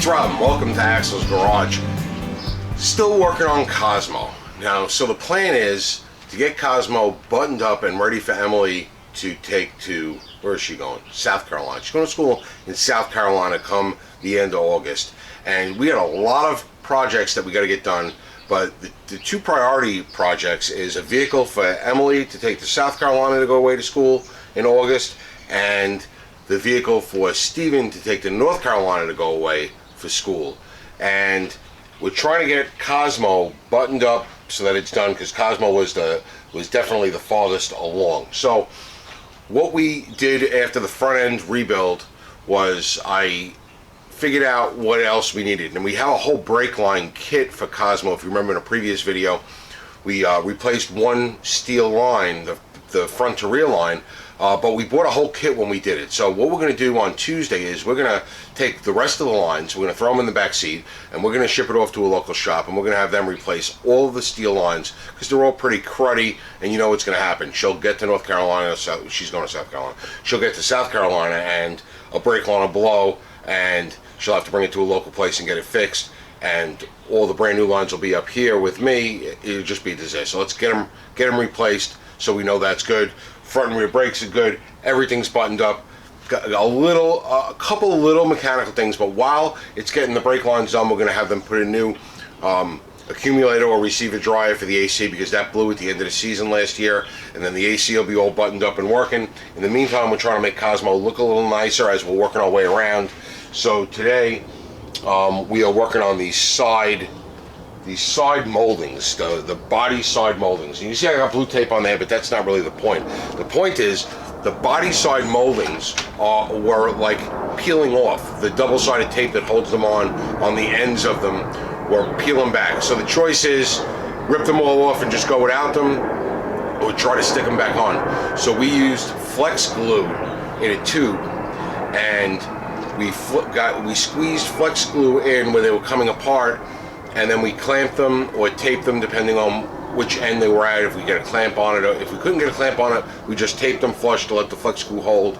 it's Rob. Welcome to Axel's Garage. Still working on Cosmo. Now, so the plan is to get Cosmo buttoned up and ready for Emily to take to, where is she going? South Carolina. She's going to school in South Carolina come the end of August. And we got a lot of projects that we got to get done. But the two priority projects is a vehicle for Emily to take to South Carolina to go away to school in August, and the vehicle for Steven to take to North Carolina to go away for school. And we're trying to get Cosmo buttoned up so that it's done, because Cosmo was definitely the farthest along. So what we did after the front end rebuild was I figured out what else we needed, and we have a whole brake line kit for Cosmo. If you remember in a previous video, we replaced one steel line, the front to rear line, but we bought a whole kit when we did it. So what we're going to do on Tuesday is we're going to take the rest of the lines, we're going to throw them in the back seat, and we're going to ship it off to a local shop, and we're going to have them replace all of the steel lines, because they're all pretty cruddy, and you know what's going to happen. She'll get to North Carolina, so she's going to South Carolina, she'll get to South Carolina and a brake line will blow, and she'll have to bring it to a local place and get it fixed, and all the brand new lines will be up here with me. It'll just be a disaster. So let's get them replaced, so we know that's good. Front and rear brakes are good. Everything's buttoned up. Got a couple of little mechanical things, but while it's getting the brake lines done, we're going to have them put a new accumulator or receiver dryer for the AC, because that blew at the end of the season last year, and then the AC will be all buttoned up and working. In the meantime, we're trying to make Cosmo look a little nicer as we're working our way around. So today we are working on these side moldings, the body side moldings. And you see I got blue tape on there, but that's not really the point. The point is the body side moldings were like peeling off. The double-sided tape that holds them on the ends of them were peeling back. So the choice is rip them all off and just go without them, or try to stick them back on. So we used flex glue in a tube, and we squeezed flex glue in where they were coming apart, and then we clamped them or taped them depending on which end they were at. If we get a clamp on it, or if we couldn't get a clamp on it, we just taped them flush to let the flex glue hold.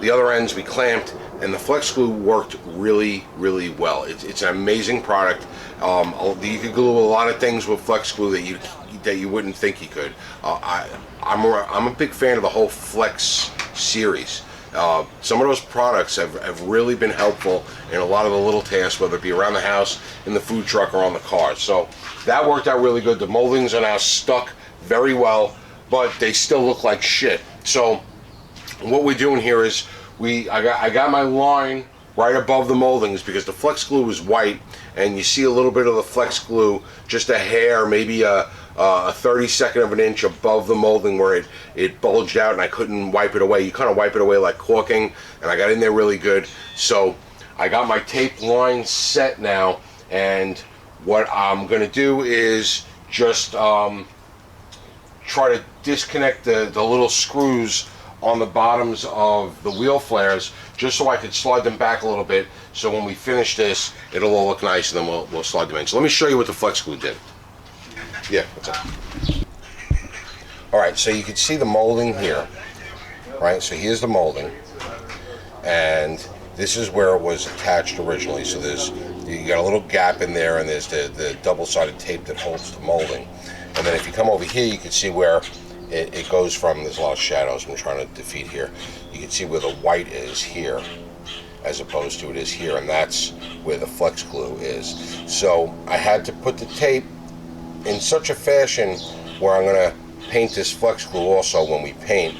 The other ends we clamped, and the flex glue worked really, really well. It's an amazing product. You could glue a lot of things with flex glue that you wouldn't think you could. I'm a big fan of the whole flex series. Some of those products have really been helpful in a lot of the little tasks, whether it be around the house, in the food truck, or on the car. So that worked out really good. The moldings are now stuck very well, but they still look like shit. So what we're doing here is I got my line right above the moldings, because the flex glue is white, and you see a little bit of the flex glue, just a hair, maybe a 32nd of an inch above the molding where it bulged out, and I couldn't wipe it away. You kind of wipe it away like caulking, and I got in there really good. So I got my tape line set now, and what I'm going to do is just try to disconnect the little screws on the bottoms of the wheel flares, just so I could slide them back a little bit, so when we finish this, it'll all look nice, and then we'll slide them in. So let me show you what the flex glue did. Yeah, what's up? Alright, so you can see the molding here, right? So here's the molding, and this is where it was attached originally. So you got a little gap in there, and there's the double-sided tape that holds the molding. And then if you come over here, you can see where it goes from. There's a lot of shadows I'm trying to defeat here. You can see where the white is here, as opposed to it is here, and that's where the flex glue is. So I had to put the tape in such a fashion where I'm going to paint this flex glue also when we paint,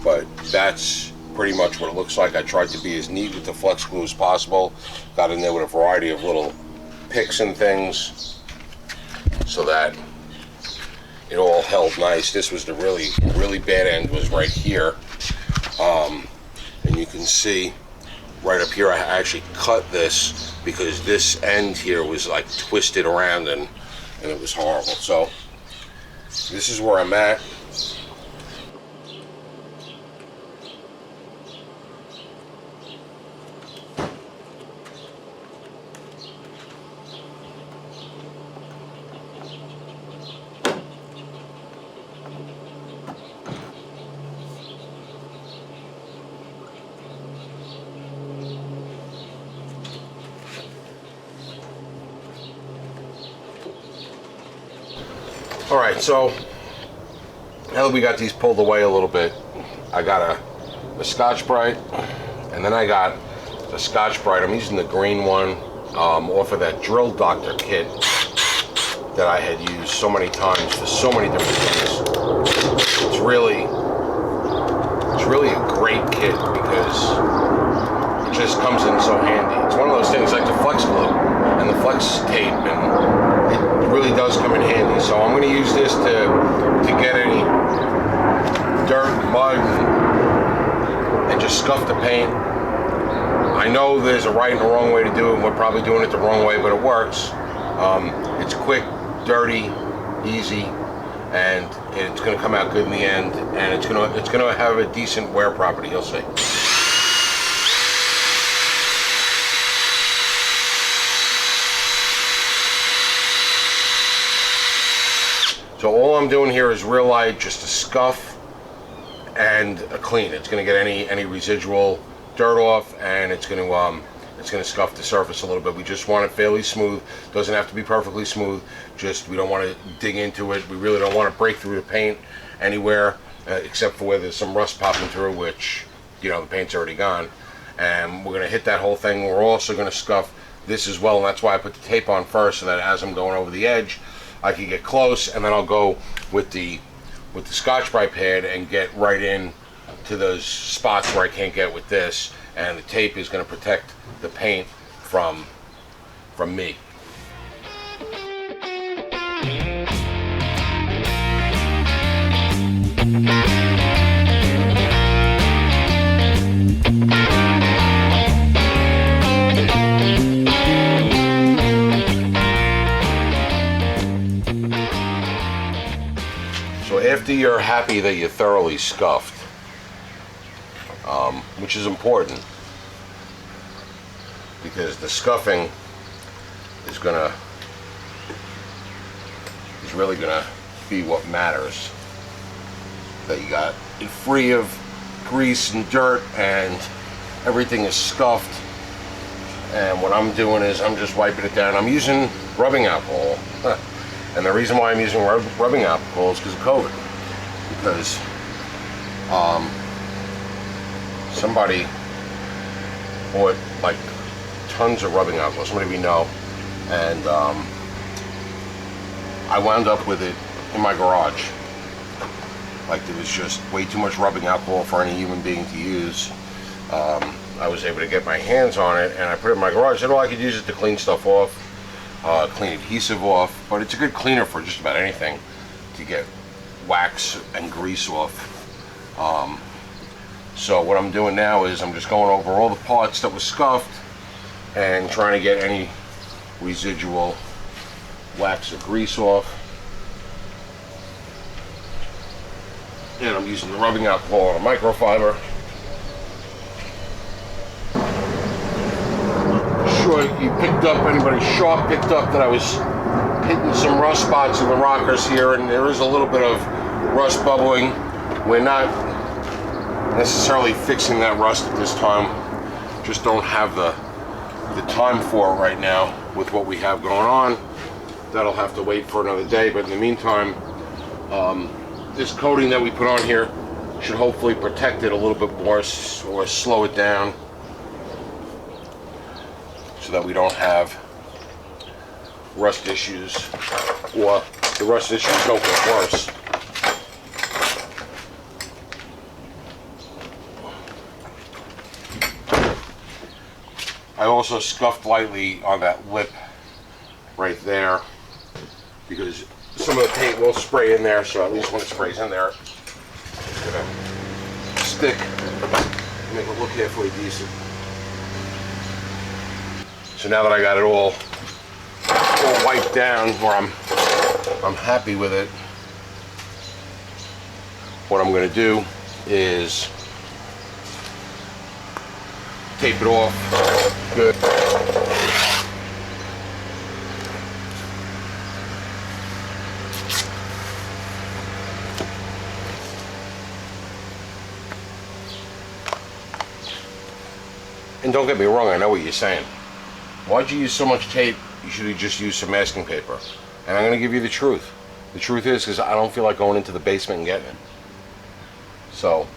but that's pretty much what it looks like. I tried to be as neat with the flex glue as possible, got in there with a variety of little picks and things so that it all held nice. This was the really bad end, was right here, and you can see right up here I actually cut this, because this end here was like twisted around, and it was horrible. So this is where I'm at. Alright, so now that we got these pulled away a little bit, I got a Scotch-brite, and then I got the Scotch-brite. I'm using the green one off of that Drill Doctor kit that I had used so many times for so many different things. It's really a great kit because it just comes in so handy. It's one of those things like the flex glue and the flex tape, and it really does come in handy. So I'm going to use this to get any dirt, mud, and just scuff the paint. I know there's a right and a wrong way to do it, and we're probably doing it the wrong way, but it works. It's quick, dirty, easy, and it's going to come out good in the end, and it's going to have a decent wear property. You'll see. So all I'm doing here is real light, just a scuff and a clean. It's going to get any residual dirt off, and it's going to scuff the surface a little bit. We just want it fairly smooth. Doesn't have to be perfectly smooth. Just we don't want to dig into it. We really don't want to break through the paint anywhere, except for where there's some rust popping through, which, you know, the paint's already gone. And we're going to hit that whole thing. We're also going to scuff this as well, and that's why I put the tape on first, so that as I'm going over the edge, I can get close, and then I'll go with the Scotch-brite pad and get right in to those spots where I can't get with this, and the tape is going to protect the paint from me. So after you're happy that you thoroughly scuffed, which is important, because the scuffing is really gonna be what matters. That you got it free of grease and dirt, and everything is scuffed. And what I'm doing is I'm just wiping it down. I'm using rubbing alcohol, and the reason why I'm using rubbing alcohol is because of COVID. Because somebody bought like tons of rubbing alcohol, somebody we know, and I wound up with it in my garage. Like, there was just way too much rubbing alcohol for any human being to use. I was able to get my hands on it, and I put it in my garage. I said, well, I could use it to clean stuff off, clean adhesive off, but it's a good cleaner for just about anything, to get wax and grease off. So what I'm doing now is I'm just going over all the parts that were scuffed and trying to get any residual wax or grease off. And I'm using the rubbing alcohol on a microfiber. Sure, you picked up, anybody sharp picked up that I was hitting some rust spots in the rockers here, and there is a little bit of rust bubbling. We're not necessarily fixing that rust at this time. Just don't have the time for it right now with what we have going on. That'll have to wait for another day, but in the meantime, this coating that we put on here should hopefully protect it a little bit more, or slow it down, so that we don't have rust issues, or the rust issues don't get worse. I also scuffed lightly on that lip right there, because some of the paint will spray in there, so at least when it sprays in there, it's gonna stick and make it look halfway decent. So now that I got it all wiped down, where I'm happy with it, what I'm gonna do is tape it off good. And don't get me wrong, I know what you're saying. Why'd you use so much tape? You should have just used some masking paper. And I'm going to give you the truth. The truth is, because I don't feel like going into the basement and getting it. So,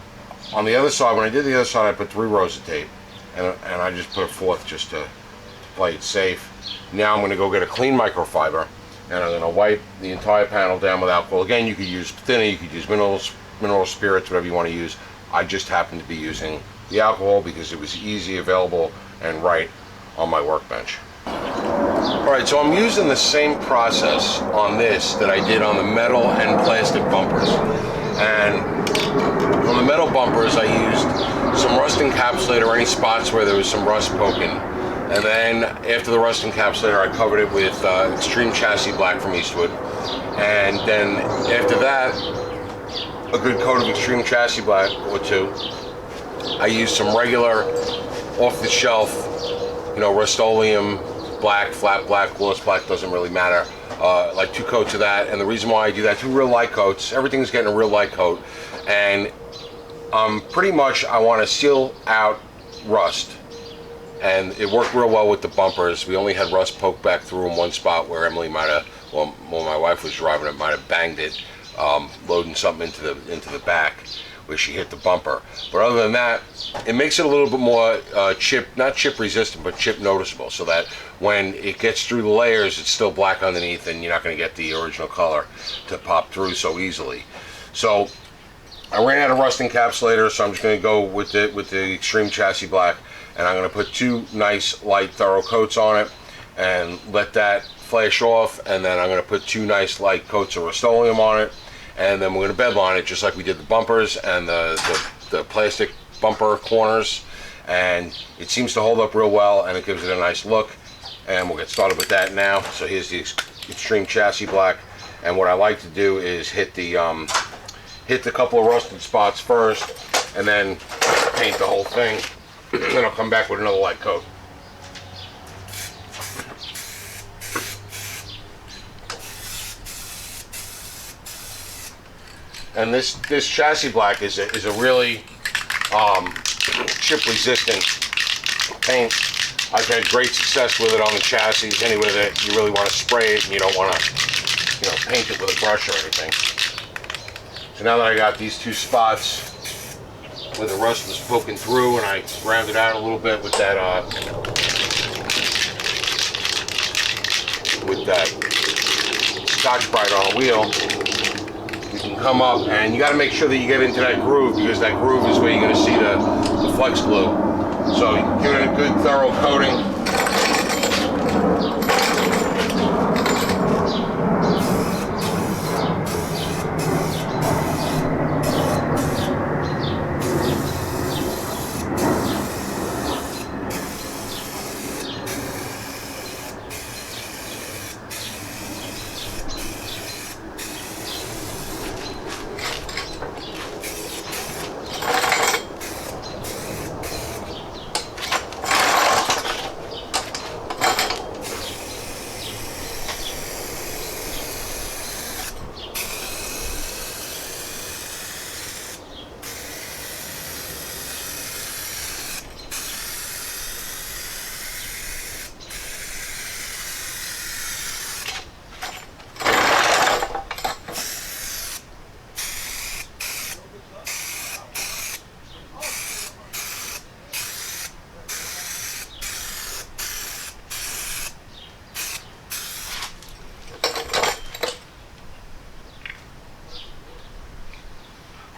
on the other side, when I did the other side, I put 3 rows of tape, and I just put a 4th just to play it safe. Now I'm going to go get a clean microfiber, and I'm going to wipe the entire panel down with alcohol. Again, you could use thinner, you could use mineral spirits, whatever you want to use. I just happened to be using the alcohol because it was easy, available, and right on my workbench. Alright, so I'm using the same process on this that I did on the metal and plastic bumpers. And on the metal bumpers, I used some Rust Encapsulator, any spots where there was some rust poking. And then after the Rust Encapsulator, I covered it with Extreme Chassis Black from Eastwood. And then after that, a good coat of Extreme Chassis Black or 2. I used some regular off-the-shelf, you know, Rust-Oleum black, flat black, gloss black, doesn't really matter. Like 2 coats of that. And the reason why I do that, 2 real light coats. Everything's getting a real light coat. And pretty much I want to seal out rust. And it worked real well with the bumpers. We only had rust poke back through in one spot where Emily might have, well, when my wife was driving it, might have banged it, loading something into the back where she hit the bumper. But other than that, it makes it a little bit more not chip resistant, but chip noticeable, so that when it gets through the layers, it's still black underneath, and you're not going to get the original color to pop through so easily. So I ran out of Rust Encapsulator, so I'm just going to go with the Extreme Chassis Black, and I'm going to put 2 nice light thorough coats on it and let that flash off, and then I'm going to put 2 nice light coats of Rust-Oleum on it, and then we're going to bedline it just like we did the bumpers and the plastic bumper corners, and it seems to hold up real well, and it gives it a nice look. And we'll get started with that now. So here's the Extreme Chassis Black, and what I like to do is hit the couple of rusted spots first, and then paint the whole thing. Then I'll come back with another light coat. And this chassis black is a really chip resistant paint. I've had great success with it on the chassis. Anyway, that you really want to spray it and you don't want to, you know, paint it with a brush or anything. So now that I got these 2 spots where the rust was poking through, and I rounded out a little bit with that Scotch-brite on a wheel, you can come up, and you got to make sure that you get into that groove, because that groove is where you're going to see the flex glue. So give it a good thorough coating.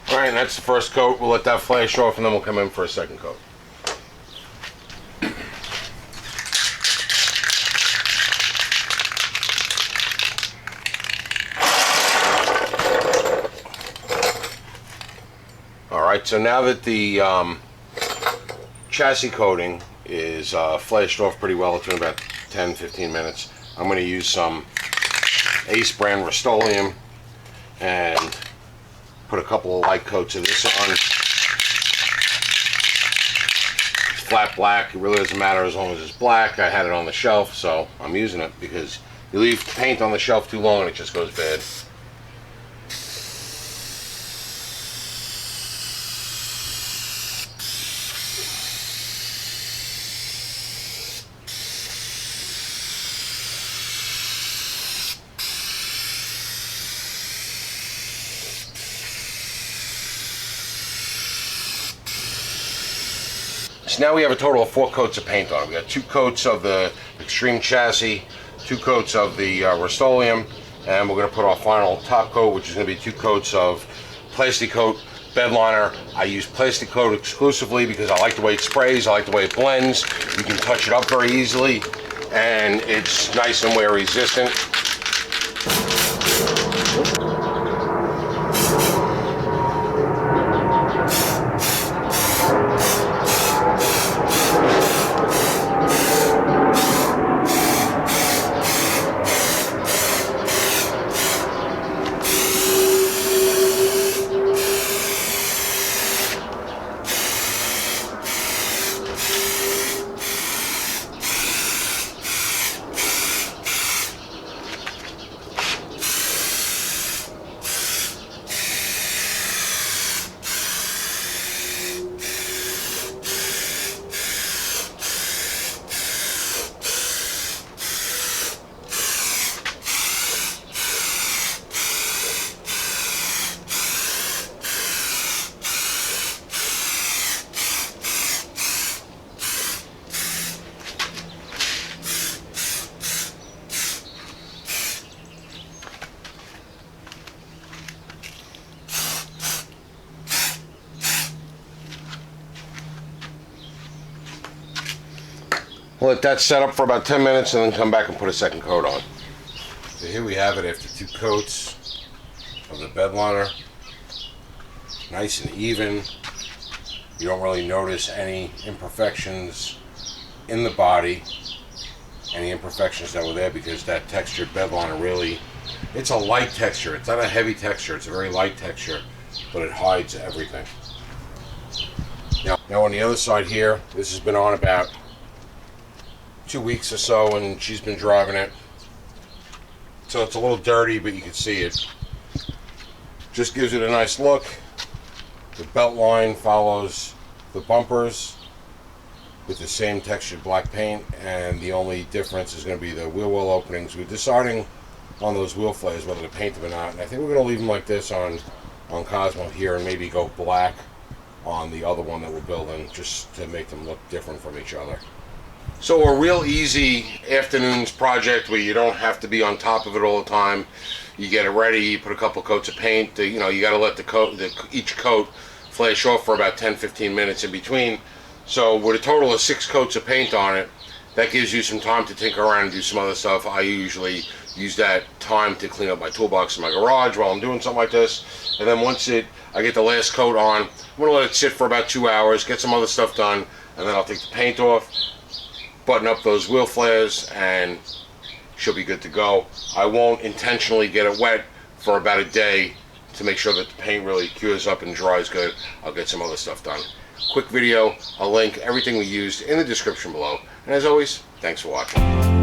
Alright, and that's the first coat. We'll let that flash off, and then we'll come in for a second coat. Alright, so now that the chassis coating is flashed off pretty well, it's been about 10-15 minutes, I'm going to use some Ace brand Rust-Oleum and put a couple of light coats of this on. It's flat black, it really doesn't matter as long as it's black. I had it on the shelf, so I'm using it, because you leave paint on the shelf too long and it just goes bad. So now we have a total of 4 coats of paint on it. We got 2 coats of the Extreme chassis, 2 coats of the Rust-Oleum, and we're going to put our final top coat, which is going to be 2 coats of Plasti-Kote Bedliner. I use Plasti-Kote exclusively because I like the way it sprays, I like the way it blends. You can touch it up very easily, and it's nice and wear resistant. Let that set up for about 10 minutes and then come back and put a second coat on. So here we have it after 2 coats of the Bedliner. Nice and even. You don't really notice any imperfections in the body, any imperfections that were there, because that textured Bedliner really, it's a light texture. It's not a heavy texture, it's a very light texture, but it hides everything. Now on the other side here, this has been on about 2 weeks or so, and she's been driving it, so it's a little dirty, but you can see it. Just gives it a nice look. The belt line follows the bumpers with the same textured black paint, and the only difference is going to be the wheel well openings. We're deciding on those wheel flares whether to paint them or not, and I think we're going to leave them like this on Cosmo here, and maybe go black on the other one that we're building, just to make them look different from each other. So a real easy afternoon's project where you don't have to be on top of it all the time. You get it ready, you put a couple coats of paint, you know, you got to let each coat flash off for about 10-15 minutes in between. So with a total of 6 coats of paint on it, that gives you some time to tinker around and do some other stuff. I usually use that time to clean up my toolbox in my garage while I'm doing something like this. And then once I get the last coat on, I'm going to let it sit for about 2 hours, get some other stuff done, and then I'll take the paint off, button up those wheel flares, and she'll be good to go. I won't intentionally get it wet for about a day to make sure that the paint really cures up and dries good. I'll get some other stuff done. Quick video, I'll link everything we used in the description below. And as always, thanks for watching.